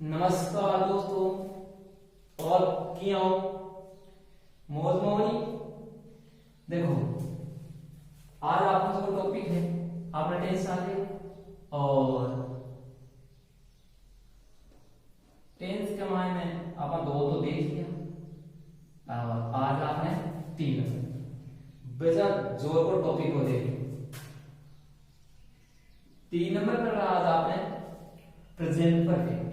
नमस्कार दोस्तों, और किया हो मौज मोनी। देखो, आज आपका जो टॉपिक है आपने टेंस आ गया, और टेंस के मायने में आपने दो तो देख लिया, और आज आपने तीन बेजा जोर को टॉपिक को देख। 3 नंबर पर आज आपने प्रेजेंट परफेक्ट।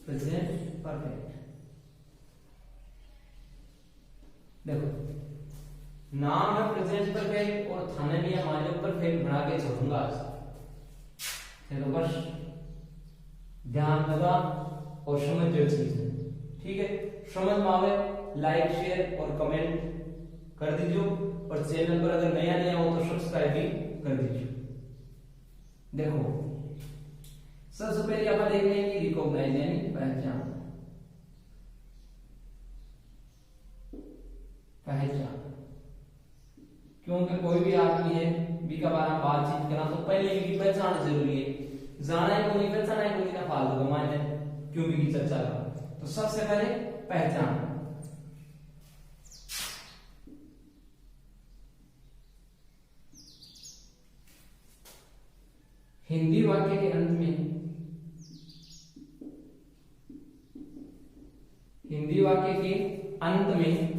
प्रेजेंट परफेक्ट देखो, नाम है प्रेजेंट परफेक्ट और थाने भी हमारे ऊपर परफेक्ट बना के छोड़ूंगा आज। तो बस ध्यान लगा और समझ जो चीज है, ठीक है। समझ में आवे लाइक शेयर और कमेंट कर दीजिए, और चैनल पर अगर नया हो तो सब्सक्राइब भी कर दीजिए। देखो, सबसे पहले आप देख लेंगे रिकॉग्नाइज यानी पहचान। पहचान क्योंकि कोई भी आदमी है बी का बारे में बातचीत करना तो पहले भी पहचान जरूरी है। जाना है को नहीं पहचाना है को नहीं ना फालतू का मायने क्यों भी की चर्चा करो, तो सबसे पहले पहचान। हिंदी वाक्य के अंत में, हिंदी वाक्य के अंत में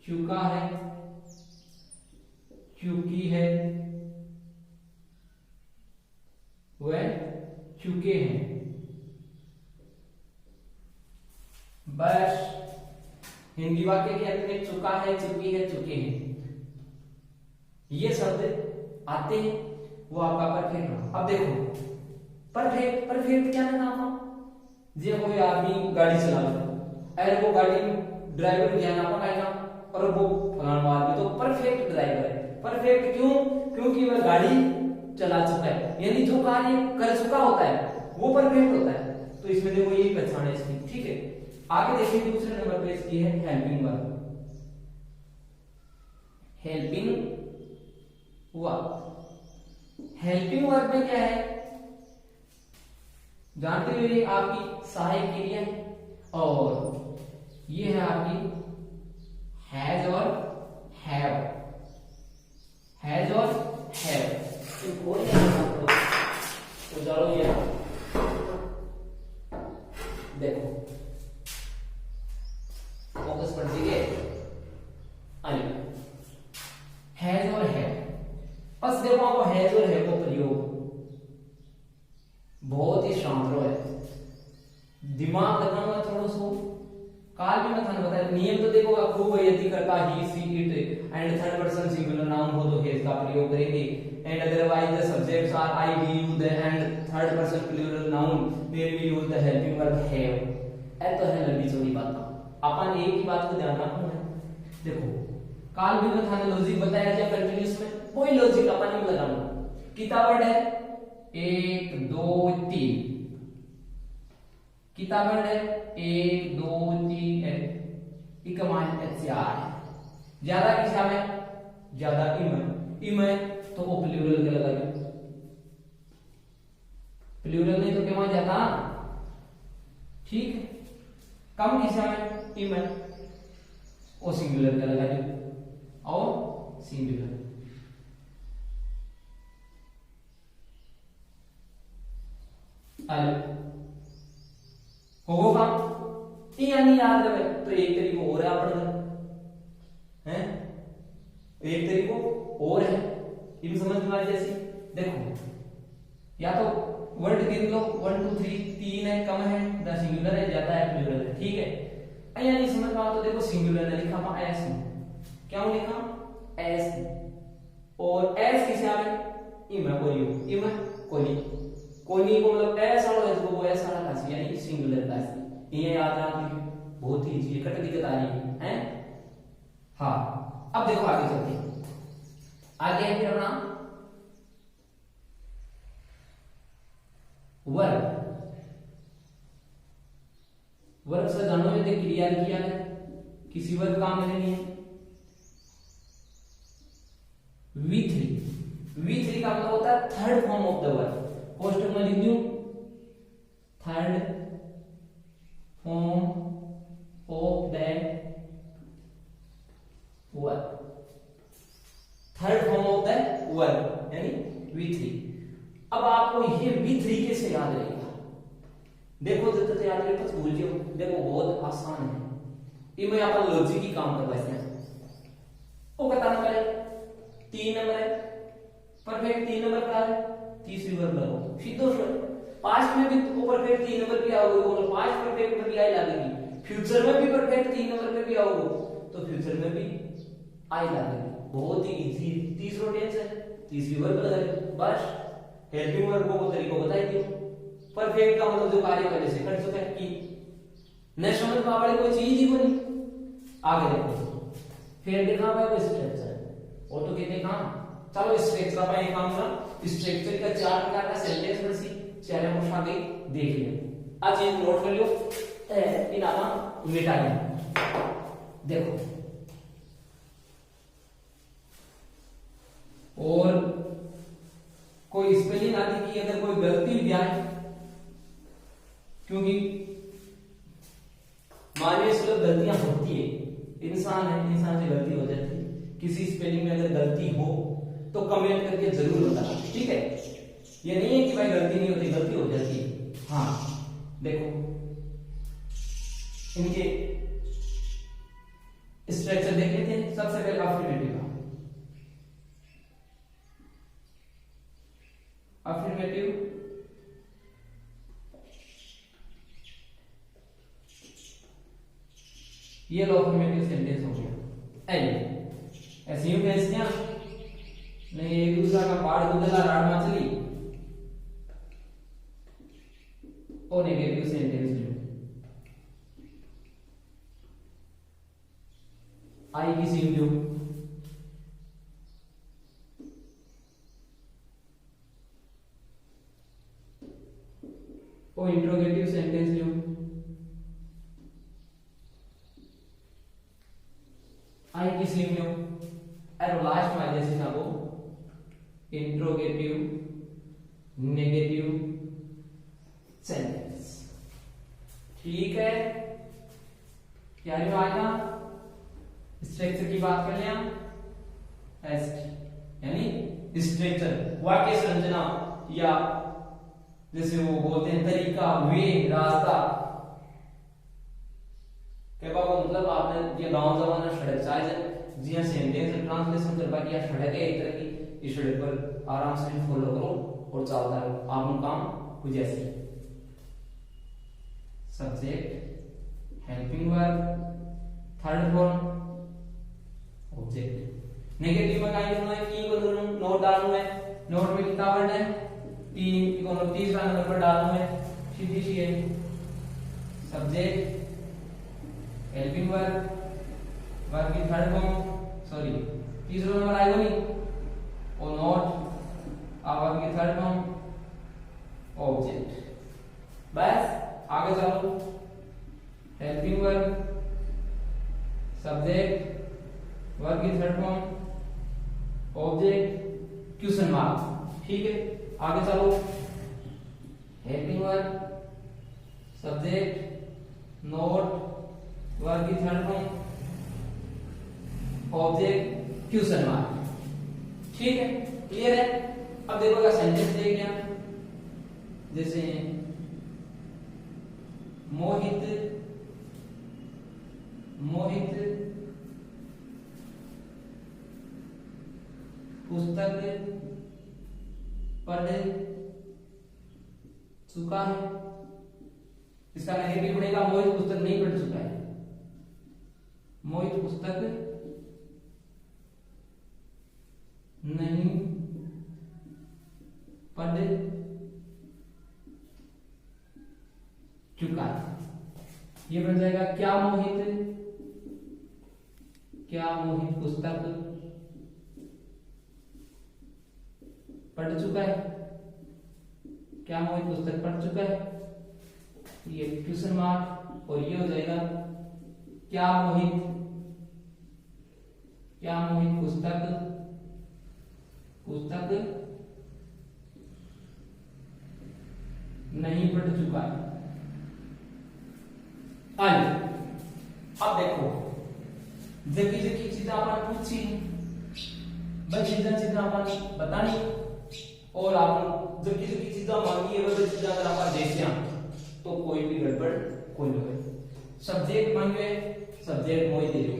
चुका है, चुकी है, वह चुके हैं, बस हिंदी वाक्य के अंत में चुका है, चुकी है, चुके हैं, ये शब्द आते हैं, वो आपका परफेक्ट। अब देखो, परफेक्ट परफेक्ट क्या है नाम? जे कोई आदमी गाड़ी चला रहा है, वो गाड़ी ड्राइवर क्या नाम का, और वो फलाना आदमी तो परफेक्ट ड्राइवर है। परफेक्ट क्यों? क्योंकि वह गाड़ी चला चुका है, यानी जो कार्य कर चुका होता है वो परफेक्ट होता है। तो इसमें देखो यही पहचान है इसकी, ठीक है। आगे देखिए दूसरे नंबर पे इसकी है helping verb. Helping verb, helping verb में क्या है जानते हुए आपकी सहायक क्रिया है, और ये है आपकी हैज और हैव। हैज और हैव तो चलो ये देखो फोकस पर दीजिए। हैज और हैव, बस देखो आपको हैज और हैव का प्रयोग बहुत ही शानदार है। दिमाग लगाना थोड़ा सो काल भी मैं थाने बताया नियम तो देखो, खूब यदि करता he she it and third person singular noun हो तो हेज का प्रयोग करेंगे, and otherwise the subjects are I we you they and third person plural noun there we use the helping verb have. ए तो है लंबी चौड़ी बात, अपन एक ही बात को ध्यान रखना है। देखो, काल भी मैं थाने लॉजिक बताया जाए कंटीन्यूअस में, कोई लॉजिक अपन नहीं लगाना। कितना वर्ड है? 1 2 3। कितना वर्ड है? 1 2 3 है, इकमान एचआर है। ज्यादा किसा में? ज्यादा इम है तो वो प्लूरल का लगा दो। प्लूरल नहीं तो क्या जाता, ठीक है। कम किसा में? इम है, वो सिंगुलर का लगा दो, और सिंगुलर। होगा काम यानी याद रहे तो एक तरीको और है अपन है, एक तरीको और है, इन समझ में आ जैसे। देखो, या तो वर्ड गिन लो 1 2 3, 3 है, कम है, द सिंगुलर है, ज्यादा है, प्लूरल है, ठीक है। यानी समझ में आ तो देखो सिंगुलर ने लिखा हुआ एस में, क्या लिखा एस, और एस किसे आ गए? इम है, कोई इम है, कोनी को मतलब ऐसा है जो वो ऐसा रखा चाहिए, यानी सिंगुलर का ये याद रखना बहुत ही इजी है, कट दिक्कत आ रही है। हाँ, अब देखो आगे चलते हैं। आगे है फिर अपना वर्ब। वर्ब से जानो में क्रिया किया है, किसी वर्ब काम में नहीं है। V3 V3 का मतलब होता है third form of the verb. कोष्टक में लिख दूं third form of the verb, third form of the verb यानी V3। अब आपको ये V3 कैसे याद रहेगा? देखो जब तक याद रहे तो भूल जाओ। देखो बहुत आसान है, ये मैं अपन लॉजिक ही काम करवा इसमें। वो बताना पड़े 3 नंबर है, परफेक्ट 3 नंबर का है, तीसरी वर्ब लगाओ सीधो से। पास्ट में भी तो परफेक्ट 3 नंबर पे आओगे, और पास्ट परफेक्ट में भी आई लगेगी। फ्यूचर में भी परफेक्ट 3 नंबर पे भी आओगे तो फ्यूचर में भी आई लगेगी। बहुत ही इजी। तीसरा टेंस है, तीसरी वर्ब लगाओ बस। हेल्पिंग वर्ब को तरीका बताई दियो। परफेक्ट का मतलब जो कार्य पहले से कर चुका है कि न समझ पावड़े कोई चीज ही बनी। आगे देखो फिर देखा भाई वो स्ट्रक्चर और तो कितने काम। चलो स्ट्रक्चर पर एक काम करा। स्ट्रक्चर का 4 प्रकार का सेंटेंस बसी चेहरे को आगे देख लियो। आज ये नोट कर लियो, इन आना मिटा लियो। देखो और कोई स्पेलिंग आदि की अगर कोई गलती भी आए, क्योंकि मानवीय से गलतियां होती है, इंसान है, इंसान से गलती हो जाती है। किसी स्पेलिंग में अगर गलती हो तो कमेंट करके जरूर बताना, ठीक है? ये नहीं है कि भाई गलती नहीं होती, गलती हो जाती है। हाँ देखो इनके स्ट्रक्चर देख लेते हैं। सबसे पहले अफर्मेटिव का, अफर्मेटिव ये लो अफर्मेटिव सेंटेंस हो गया। ऐसे यूं कैसे दिया नहीं, एक दूसरा का पाड़ गुदला राड मछली और नेगेटिव सेंटेंस लो। आई की सीम लो, और इंट्रोगेटिव सेंटेंस लो। आई की सीम लो, और लास्ट में जैसे था वो इंट्रोगेटिव नेगेटिव सेंटेंस। ठीक है, क्या जो आएगा स्ट्रक्चर की बात कर लिया। यानी स्ट्रक्चर वाक्य संरचना, या जैसे वो बोलते हैं तरीका, वे, रास्ता। क्या बाबा मतलब आपने ये गांव जमाना सड़क चाहे जी हाँ सेंटेंस ट्रांसलेशन कर पाए, सड़क है एक तरह की, इस सड़क पर आराम से फॉलो करो और चलता रहो, आपका काम कुछ ऐसे। Subject, helping verb, third form, object. Negative में काई करना है, की को नोट डालना है, नोट में कितना वर्ड है 3 को तीसरा नंबर पर डालना है, सीधी सी है। सब्जेक्ट, हेल्पिंग वर्ब, वर्ब की थर्ड फॉर्म, सॉरी तीसरा नंबर आएगा नहीं, और नोट वर्ब की थर्ड फॉर्म, ऑब्जेक्ट। बस आगे चलो। हेल्पिंग वर्ब, सब्जेक्ट, वर्ब की third form, object, question mark. ठीक है, आगे चलो। Helping verb, subject, not, verb की third form, object, question mark. ठीक है, क्लियर है? अब देखो सेंटेंस देख लिया, जैसे मोहित पुस्तक पढ़ चुका है। इसका नेगेटिव बनेगा मोहित पुस्तक नहीं पढ़ चुका है। मोहित पुस्तक नहीं पढ़ चुका है। ये बन जाएगा क्या मोहित पुस्तक पढ़ चुका है। क्या मोहित पुस्तक पढ़ चुका है, ये क्वेश्चन मार्क, और ये हो जाएगा क्या मोहित पुस्तक पुस्तक नहीं पढ़ चुका है। आइए अब देखो जबकि जबकि चीजें अपन पूछी बस चीजें अपन बतानी और आप जबकि जबकि चीजें मांगी है वो चीजें अगर आप देखिए तो कोई भी गड़बड़ कोई नहीं। सब्जेक्ट मांगे सब्जेक्ट मोहित दे दो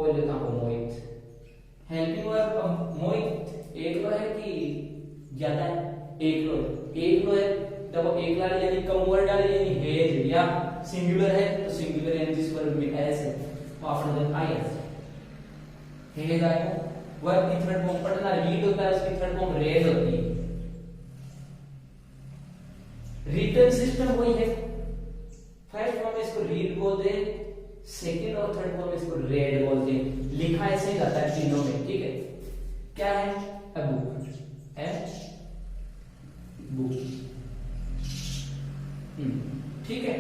और लेता हूं मोहित। हेल्पिंग वर्ब मोहित एक लो है कि ज्यादा है? एक लो है। जब एक ला यानी कम वर्ड डाले यानी है या सिंगुलर है तो सिंगुलर यानी जिस वर्ब में एस है तो आपने देखा है जाएगा। वर्ब की थर्ड फॉर्म पढ़ना रीड होता है उसकी थर्ड फॉर्म रेड होती है। रिटन सिस्टम वही है। फर्स्ट फॉर्म में इसको रीड बोलते हैं सेकंड और थर्ड फॉर्म में इसको रेड बोलते हैं। लिखा ऐसे ही जाता है तीनों में ठीक है। क्या है अ बुक है बुक ठीक है।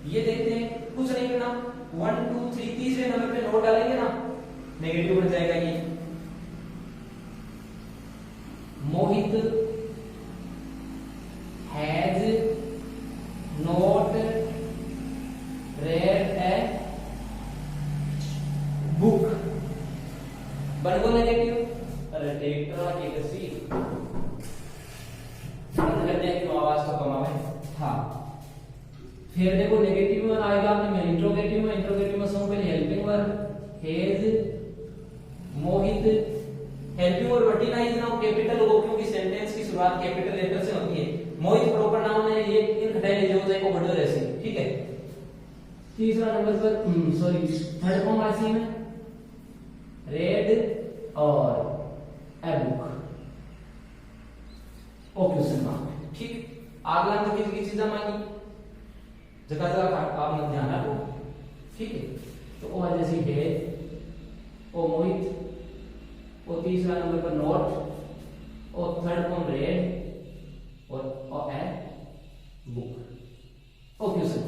ये देखते हैं कुछ नहीं करना 1 2 3 तीसरे नंबर पे नोट डालेंगे ना नेगेटिव बन जाएगा ये। Mohit has not read a book बन गो नेगेटिव। अरे ट्रैक्टर की कैसी लगने की आवाज तो कम आवे। हाँ फिर देखो नेगेटिव में आएगा आपने इंट्रोगेटिव में सबसे पहले helping verb has Mohit. Helping verb वर्टिनाइज ना कैपिटल हो क्योंकि सेंटेंस की शुरुआत कैपिटल लेटर से होती है। मोहित प्रॉपर नाउन है ये इन घटाए जो जाए को बढ़ो ऐसे ठीक है। तीसरा नंबर पर सॉरी थर्ड फॉर्म आसी में रेड और a book O question mark ठीक। अगला नंबर की चीजें मांगी जगह जगह आपने ध्यान रखो ठीक है। तो ओ जैसी है ओ मोहित और तीसरा नंबर पर नोट और थर्ड फॉर्म रेड और a book O question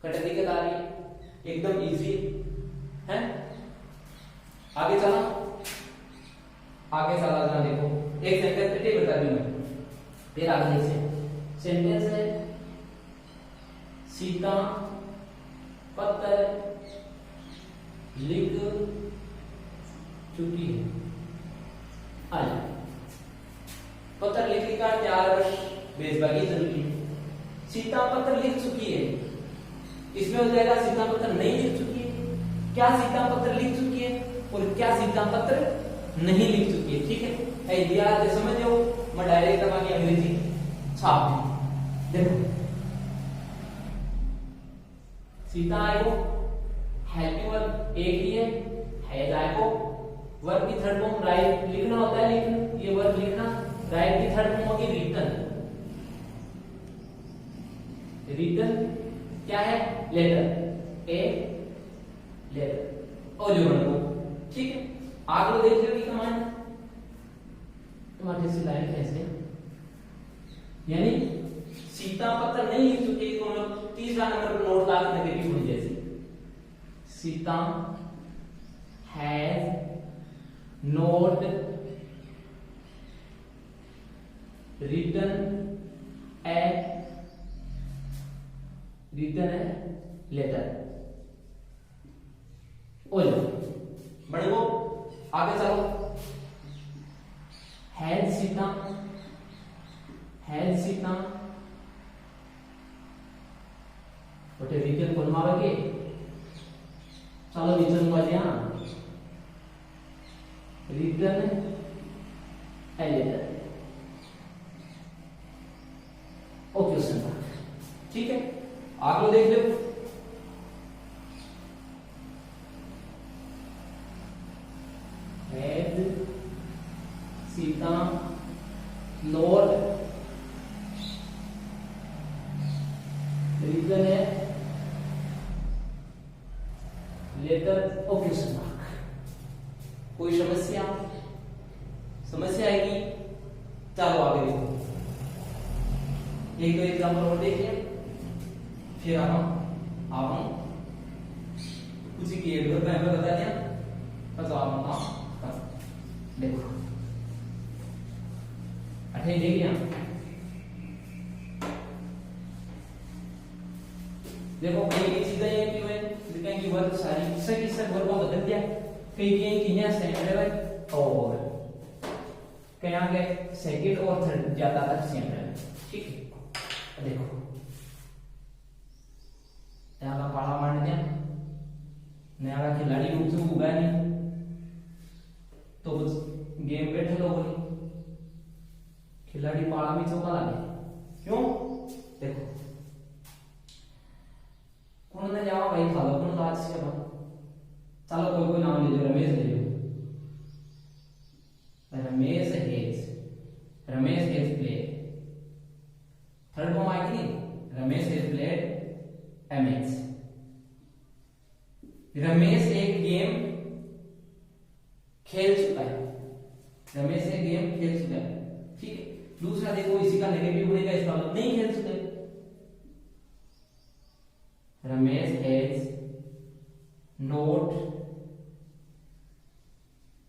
cut दिक्कत आ रही है एकदम इजी है। आगे चला जाना देखो एक सेंटेंस फिर बता दूं मैं फिर आगे से सेंटेंस है सीता पत्र लिख चुकी है। आज पत्र लिखने का 4 वर्ष बेजबागी जरूरी है। सीता पत्र लिख चुकी है इसमें हो जाएगा सीता पत्र नहीं लिख चुकी है। क्या सीता पत्र लिख चुकी है और क्या सीता पत्र नहीं लिख चुकी है ठीक है। दिया समझ लो मैं डायरेक्ट की अंग्रेजी छाप देखो सीता आएगो हेल्पिंग वर्ब एक ही है जाएगो। वर्ब की थर्ड फॉर्म राइट लिखना होता है लेकिन ये वर्ब लिखना राइट की थर्ड फॉर्म होगी रिटन। रिटन क्या है लेटर ए लेटर और जो बन ठीक है। आप लोग देख लो कमांड तुम्हारे से लाइन कैसे यानी सीता पत्र नहीं लिख चुकी तो हम लोग तीसरा नंबर पर नोट लगा नेगेटिव हो जैसे Sita has not written a letter ओ जाओ बढ़ो आगे चलो। हैज सीता बटे रिटन कोण मावे के चलो रिटन वाले written a letter O question ठीक है। आप लोग देख लो हैज सीता नोट रीजन है लेटर और क्वेश्चन मार्क। कोई समस्या आएगी चलो आगे देखो एक दो एग्जाम्पल और देखिए फिर आप कुछ की एक बार बता दिया बस आप देखो अठे देखिए देखो कई चीजें ये की हुए दिखाएं कि वर्ग सारी सही सब वर्गों बदल दिया कई कई किन्या सेम है भाई और कहीं आगे सेकंड और थर्ड ज्यादातर सेम है ठीक है। देखो यहाँ का पाला मार दिया नया का खिलाड़ी रूप से उगा नहीं तो गेम बैठे लोगों ने खिलाड़ी पाला भी चौका लागे क्यों देखो कौन ने जावा भाई खालो कौन तो आज से चलो कोई कोई नाम ले लो रमेश ले लो Ramesh has played third form आई थी रमेश हैज प्लेड एमएच रमेश एक गेम खेल चुका है रमेश एक गेम खेल चुका है ठीक है। दूसरा देखो इसी का नेगेटिव बनेगा इसका मतलब नहीं खेल चुके Ramesh has not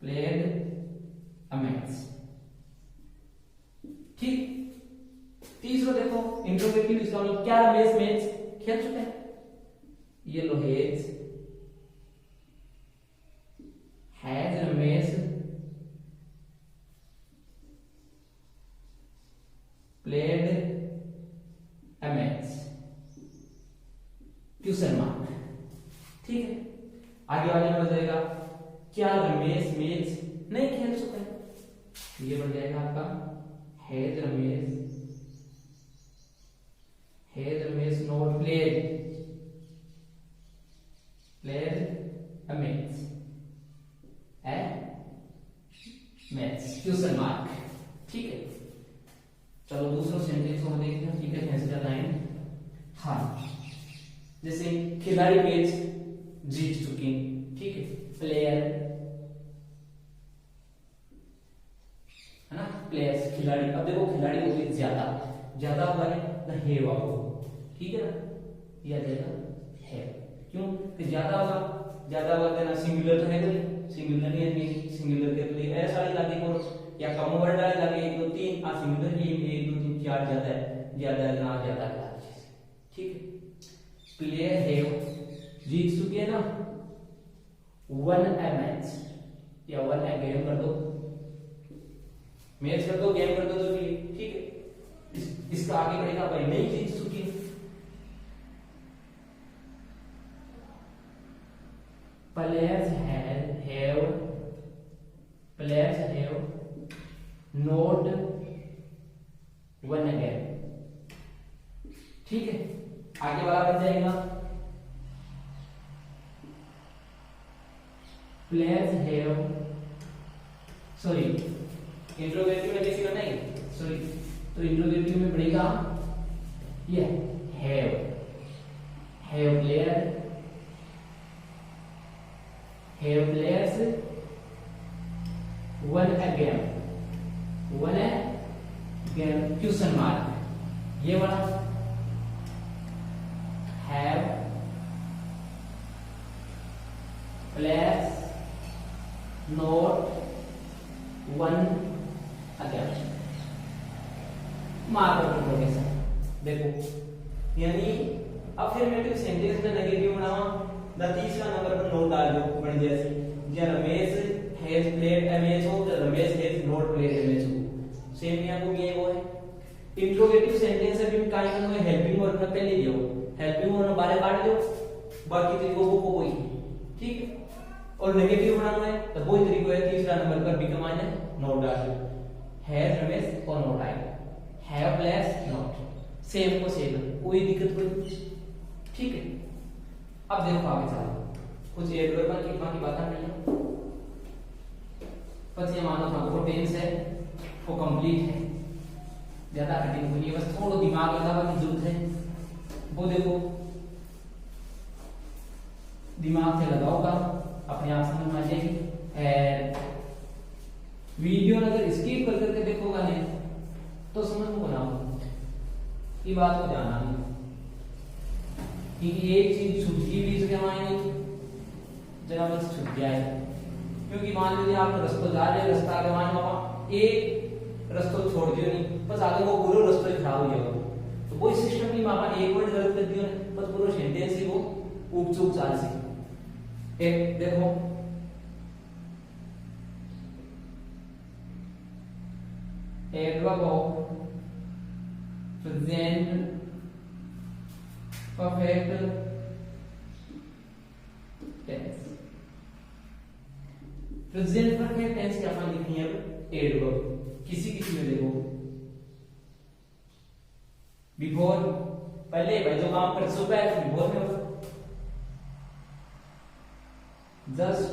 played a match ठीक। तीसरा देखो इंट्रोगेटिव इसका मतलब क्या रमेश मैच खेल चुके हैं ये लो has Ramesh played a match question mark ठीक है। आगे वाले में बन जाएगा क्या रमेश मैच नहीं खेल चुके ये बन जाएगा आपका has Ramesh not played a match question mark ठीक है। चलो दूसरा सेंटेंस को देखते हैं ठीक है कैसे बताएं हाँ जैसे खिलाड़ी मैच जीत चुके ठीक है प्लेयर है ना प्लेयर्स खिलाड़ी अब देखो खिलाड़ी हो गए ज्यादा होगा ना है आपको ठीक है ना यह देगा है क्यों कि ज्यादा होगा देना सिंगुलर तो है नहीं सिंगुलर नहीं है सिंगुलर के लिए ऐसा ही लागे और या कम वर्ड डाले लागे 1 2 3 आ सिंगुलर ही 1 2 3 4 ज्यादा ना ज्यादा ठीक है। प्लेयर हैव जीत चुके हैं ना वन अ मैच या वन अ गेम कर दो मैच कर दो गेम कर दो तो ठीक है। इसका आगे बढ़ेगा भाई नहीं जीत चुकी players have not one a game ठीक है। आगे वाला बन जाएगा प्लेयर्स हैव सॉरी इंट्रोगेटिव में किसी का नहीं सॉरी तो इंट्रोगेटिव में बढ़ेगा ये have players won a game question mark ये वाला have players not won again mark of interrogation देखो यानी अफर्मेटिव सेंटेंस में नेगेटिव बनावा द तीसरा नंबर पर नोट डाल दो बन जैसे जे Ramesh has played a match हो तो Ramesh has not played a match हो सेम यहां को ये वो है। इंट्रोगेटिव सेंटेंस है भी काइंड में हेल्पिंग वर्ब में पहले दियो हेल्पिंग वर्ब बारे काट दो बाकी तरीकों को कोई ठीक है। और नेगेटिव बनाना है तो वही तरीका है तीसरा नंबर पर भी कमाना है नोट डाल दो हैज रमेश और note I have place not same को सेम कोई दिक्कत कोई ठीक है। अब देखो आगे चलो कुछ ऐड वर्बल की बाकी बातें नहीं है बस ये मानो था वो टेंस है वो कंप्लीट है ज्यादा कठिन नहीं है बस थोड़ा दिमाग लगाने की जरूरत है वो देखो दिमाग से लगाओगा अपने आप समझ में आ जाएगी। वीडियो अगर स्किप कर करके देखोगा नहीं तो समझ में बनाओ ये बात को ध्यान आनी क्योंकि एक चीज छूट गई बीच के मायने जरा बस छूट जाए क्योंकि मान लीजिए आप रस्तो जा रहे रास्ता आगे मान लो आप एक रस्तो छोड़ दियो नहीं बस आगे वो पूरा रास्ता खराब हो जाएगा तो वो सिस्टम की मापा एक वर्ड गलत कर दियो बस पूरा सेंटेंस ही वो ऊप चूक चाल सी एक देखो adverb of present perfect tense present perfect tense की अपन लिखनी है एडवर्ब किसी किसी में देखो बिफोर पहले भाई जो काम कर चुका है बिफोर में होगा जस्ट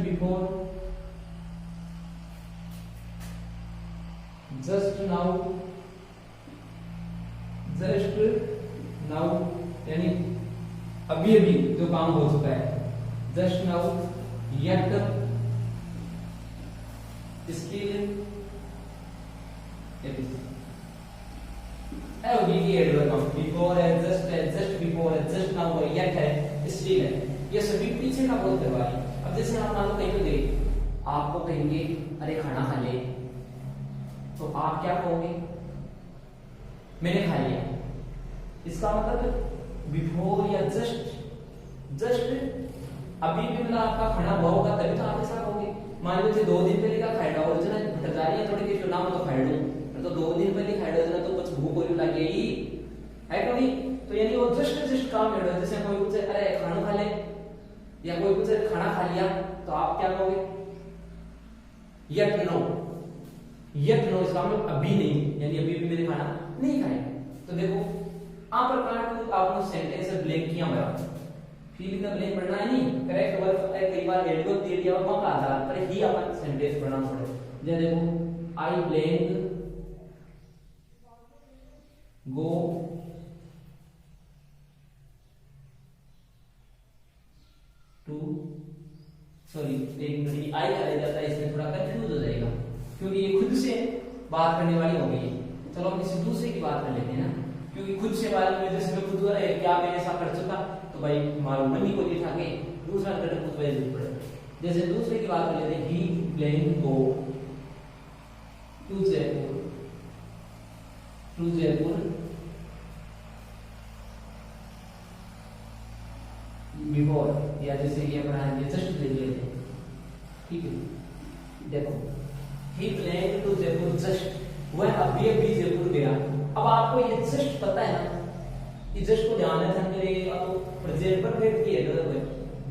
बिफोर जस्ट नाउ यानी अभी अभी जो काम हो चुका है just now yet skill before है जस्ट बिफोर है जस्ट नाउ है येट है स्टिल है ये सभी पीछे का बोलते हैं भाई अब जैसे आप मान लो कहीं पे गए आपको कहेंगे अरे खाना खा ले तो आप क्या कहोगे मैंने खा लिया इसका मतलब बिफोर या जस्ट अभी भी मतलब आपका खाना हुआ होगा तभी तो आप ऐसा कहोगे मान लीजिए 2 दिन पहले का खाएगा और जना भटक रही है थोड़ी देर नाम तो खाए लूं तो 2 दिन पहले खाएगा जना तो कुछ भूख होने लगी है कोई तो यानी वो जस्ट काम है जैसे कोई पूछे अरे खाना खा ले या कोई पूछे खाना खा लिया तो आप क्या कहोगे येट नो इसका मतलब अभी नहीं यानी अभी भी मैंने खाना नहीं खाया तो देखो आप प्रकार को आपने सेंटेंस ब्लैंक किया मेरा फिल इन द ब्लैंक पढ़ना है नहीं करेक्ट वर्ब कई बार एडवर्ब दे दिया वहां का आधार पर ही अपन सेंटेंस पढ़ना पड़े जैसे देखो I blank go to sorry एक मिनट आई आ जाता है इसमें थोड़ा कंफ्यूज हो जाएगा क्योंकि ये खुद से बात करने वाली हो गई है चलो हम किसी दूसरे की बात कर लेते हैं ना क्योंकि खुद से बात में जैसे मैं खुद है क्या मैंने ऐसा कर चुका तो भाई मालूम नहीं को नहीं था कि दूसरा करने खुद वजह जरूरत पड़े जैसे दूसरे की बात कर लेते हैं he playing go to Jaipur before या जैसे ये अपना जस्ट ले लेते हैं ठीक है देखो ही प्लेइंग टू जयपुर जस्ट वह अभी जयपुर गया अब आपको ये जस्ट पता है ना कि जस्ट को ध्यान है मेरे तो प्रेजेंट परफेक्ट की है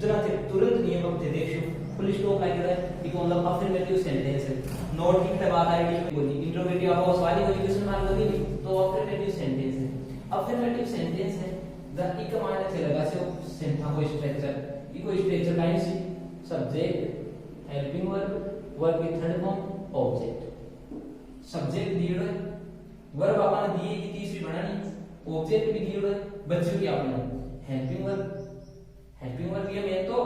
जरा तुरंत नियम अब देखो फुल स्टॉप लग रहा है कि मतलब अफर्मेटिव सेंटेंस है नॉट की के बाद आएगी बोली इंट्रोगेटिव आप सवाल को क्वेश्चन मार्क होगी नहीं तो अफर्मेटिव सेंटेंस है अफर्मेटिव सेंटेंस है द ई कमांड चलेगा से सेंटा को स्ट्रक्चर लाइन सी सब्जेक्ट हेल्पिंग वर्ब की थर्ड फॉर्म ऑब्जेक्ट सब्जेक्ट दिए हुए वर्ब आपने दिए की तीसरी बनानी ऑब्जेक्ट भी दिए हुए बच्चों की आपने हेल्पिंग वर्ब ये मैं तो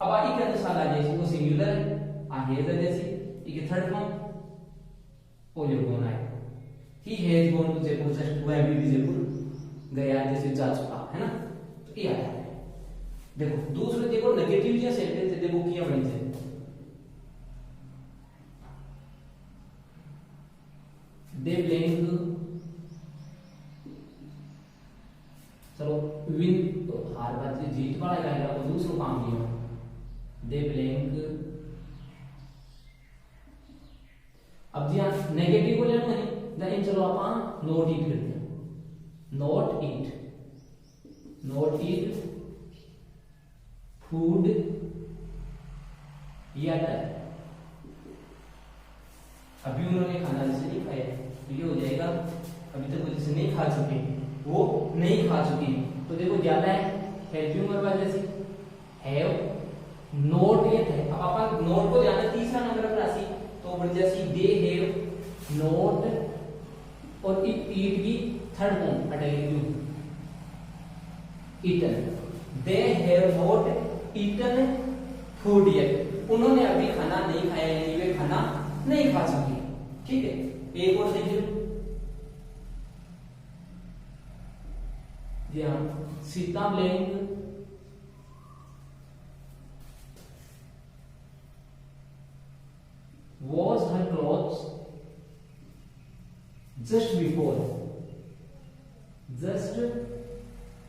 अब आई के अनुसार आ जाए वो सिंगुलर है आ हैज है जैसे ये थर्ड फॉर्म ओ जो कौन है he has gone to Jaipur just वह भी जयपुर गया जैसे जा चुका है ना तो ये आता है देखो दूसरे देखो नेगेटिव या सेंटेंस है देखो क्या बनी है दे ब्लैंक चलो विन तो हर बात से जीत वाला गाएगा वो दूसरा काम किया दे ब्लैंक अब जी नेगेटिव को लेना है देन चलो आप नोट इट करते हैं नोट इट फूड येट अभी उन्होंने खाना जैसे नहीं खाया तो ये हो जाएगा अभी तक वो जैसे नहीं खा चुके वो नहीं खा चुकी तो देखो ज्यादा है हेल्पिंग वर्ब जैसे हैव नोट ये है अब अपन नोट को जाना तीसरा नंबर पर राशि तो बढ़ जैसी दे हैव नोट और इट ईट की थर्ड फॉर्म हटाएंगे eaten they have not eaten food yet उन्होंने अभी खाना नहीं खाया यानी वे खाना नहीं खा चुकी ठीक है एक और देखिए Sita blank was her clothes just before, just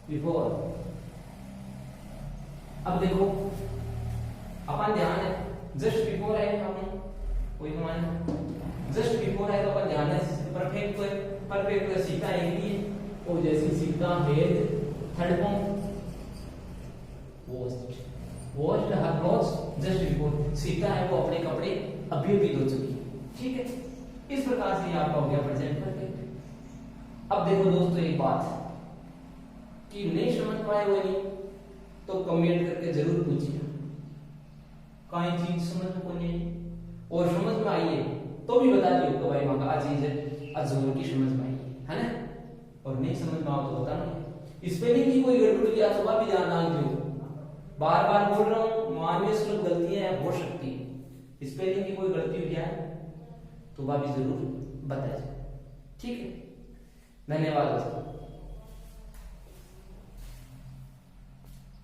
before. अब देखो अपन ध्यान है, जस्ट बिफोर है, अपन कोई मान जस्ट बिफोर है तो अपन ध्यान है परफेक्ट है, परफेक्ट है सीता एक ही है, और जैसे Sita head third form washed हर क्लॉथ्स जस्ट बिफोर, सीता है वो अपने कपड़े अभी अभी धो चुकी है, ठीक है। इस प्रकार से ये आपका हो गया प्रेजेंट परफेक्ट। अब देखो दोस्तों एक बात कि नहीं समझ पाए वो नहीं तो कमेंट करके जरूर पूछिए, कई चीज समझ में कौन नहीं और समझ में आई है तो भी बता दियो कि भाई मां चीज है अजोर की समझ में आई है ना, और नहीं समझ में आओ तो बताना। स्पेलिंग की कोई गड़बड़ किया तो वह भी ध्यान दो, बार बार बोल रहा हूं मानवीय सुलभ गलतियां हो सकती है, स्पेलिंग की कोई गलती हो जाए तो वह भी जरूर बताइए, ठीक है। धन्यवाद दोस्तों।